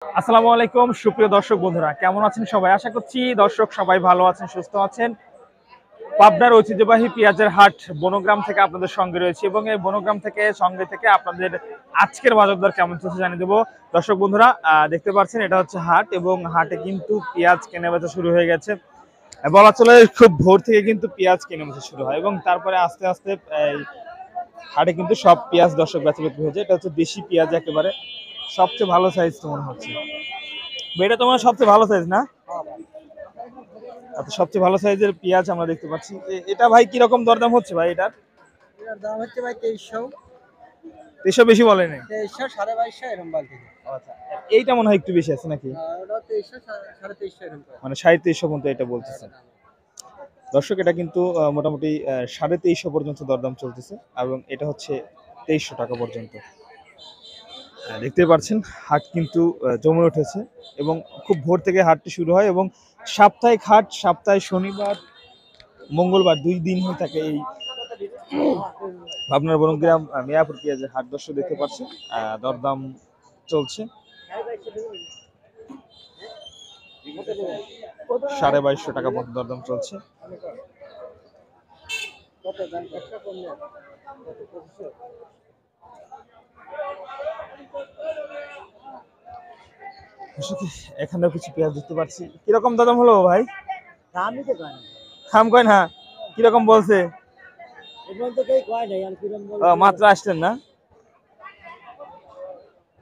আসসালামু আলাইকুম সুপ্রিয় দর্শক বন্ধুরা, কেমন আছেন সবাই? আশা করছি দর্শক সবাই ভালো আছেন, সুস্থ আছেন। পাবনার ঐতিহ্যবাহী পেঁয়াজের হাট বনগ্রাম থেকে আপনাদের সঙ্গে রয়েছে এবং এই বনগ্রাম থেকে সঙ্গে থেকে আপনাদের আজকের বাজার দর কেমন চলছে জানিয়ে দেবো। দর্শক বন্ধুরা, দেখতে পাচ্ছেন এটা হচ্ছে হাট এবং হাটে কিন্তু পেঁয়াজ কেনাবেচা শুরু হয়ে গেছে। বলা চলে খুব ভোর থেকে কিন্তু পেঁয়াজ কেনাবেচা শুরু হয় এবং তারপরে আস্তে আস্তে হাটে কিন্তু সব পেঁয়াজ দর্শক বেচা বিক্রি হয়েছে। এটা হচ্ছে দেশি পেঁয়াজ, একেবারে সবচেয়ে ভালো সাইজ তো মনে হচ্ছে। এটা তোমার সবচেয়ে ভালো সাইজ না? আচ্ছা, সবচেয়ে ভালো সাইজের পেঁয়াজ আমরা দেখতে পাচ্ছি। এটা ভাই কি রকম দরদাম হচ্ছে ভাই এটার? এটার দাম হচ্ছে ভাই 2300। এসব বেশি বলে নাই? 2300 2250 এরকম বলতে। আচ্ছা, এইটা মনে হয় একটু বেশি আছে নাকি? ওটা 2300 2350 এরকম করে। মানে 2350 পর্যন্ত এটা বলতেছেন। দর্শক, এটা কিন্তু মোটামুটি 2350 পর্যন্ত দরদাম চলতেছে এবং এটা হচ্ছে 2300 টাকা পর্যন্ত। দেখতে পাচ্ছেন হাট কিন্তু জমে উঠেছে এবং খুব ভোর থেকে হাটটি শুরু হয় এবং সাপ্তাহিক হাট, সপ্তাহে শনিবার মঙ্গলবার 2 দিন হয়ে থাকে এই পাবনার বনগ্রাম মিয়াপুর পেঁয়াজের হাট। দর্শক দেখতে পাচ্ছেন দরদাম চলছে 2250 টাকা পর্যন্ত দরদাম চলছে। এখানেও কিছু পেঁয়াজ দেখতে পাচ্ছি। কিরকম দাম হলো ভাই? দামই তো কয় না। খাম কয় না? কিরকম বলছে? এগুলো তো কেউ কয় নাই, আমি কিরম বলবো। মাত্র আসছেন না?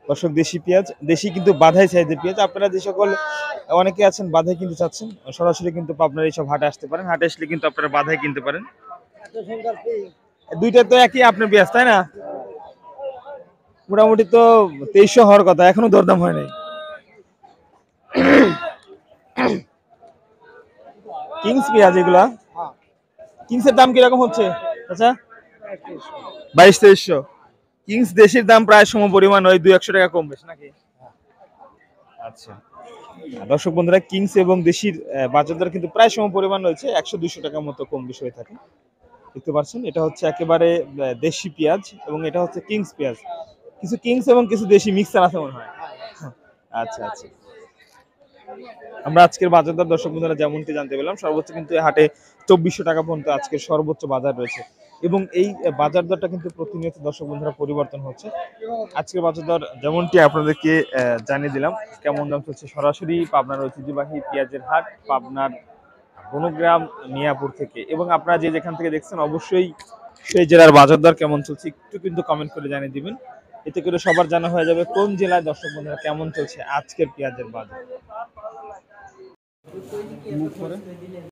দর্শক, দেশি পেঁয়াজ, দেশি কিন্তু বাধাই সাইজের পেঁয়াজ। আপনারা যে সকল অনেকে আছেন বাধাই কিনতে চাচ্ছেন, সরাসরি কিন্তু আপনারা এইসব হাটে আসতে পারেন। হাটে আসলে কিন্তু আপনারা বাধাই কিনতে পারেন। এত সুন্দর কি? দুইটা তো একই আপনার পেঁয়াজ, তাই না? মোটামুটি তো 2300 হওয়ার কথা, এখনো দরদাম হয় নাই। কিংস পেঁয়াজ এগুলা। হ্যাঁ, কিংসের দাম কিরকম হচ্ছে? আচ্ছা, 2200-2300। কিংস দেশির দাম প্রায় সম পরিমাণ, ওই 200 টাকা কম বেশি নাকি? আচ্ছা, দর্শক বন্ধুরা, কিংস এবং দেশির বাজার দর কিন্তু প্রায় সম পরিমাণ রয়েছে, 100-200 টাকার মতো কম বেশি হয়ে থাকে। দেখতে পাচ্ছেন এটা হচ্ছে একেবারে দেশি পেঁয়াজ এবং এটা হচ্ছে কিংস পেঁয়াজ। কিছু কিংস এবং কিছু দেশি মিক্সার আছে মনে হয়। আচ্ছা আচ্ছা, আমরা আজকের বাজার দর দর্শক বন্ধুরা যেমনটি জানতে পেলাম, সর্বোচ্চ কিন্তু এই হাটে 2400 টাকা পর্যন্ত আজকের সর্বোচ্চ বাজার রয়েছে এবং এই বাজার দরটা কিন্তু প্রতিনিয়ত দর্শক বন্ধুরা পরিবর্তন হচ্ছে। আজকের বাজার দর যেমনটি আপনাদেরকে জানিয়ে দিলাম, কেমন দাম চলছে সরাসরি পাবনার ঐতিহ্যবাহী পেঁয়াজের হাট, পাবনার বনগ্রাম মিয়াপুর থেকে। এবং আপনারা যে যেখান থেকে দেখছেন অবশ্যই সেই জেলার বাজার দর কেমন চলছে একটু কিন্তু কমেন্ট করে জানিয়ে দিবেন। এতে করে সবার জানা হয়ে যাবে কোন জেলায় দর্শক বন্ধুরা কেমন চলছে আজকের পেঁয়াজের বাজার।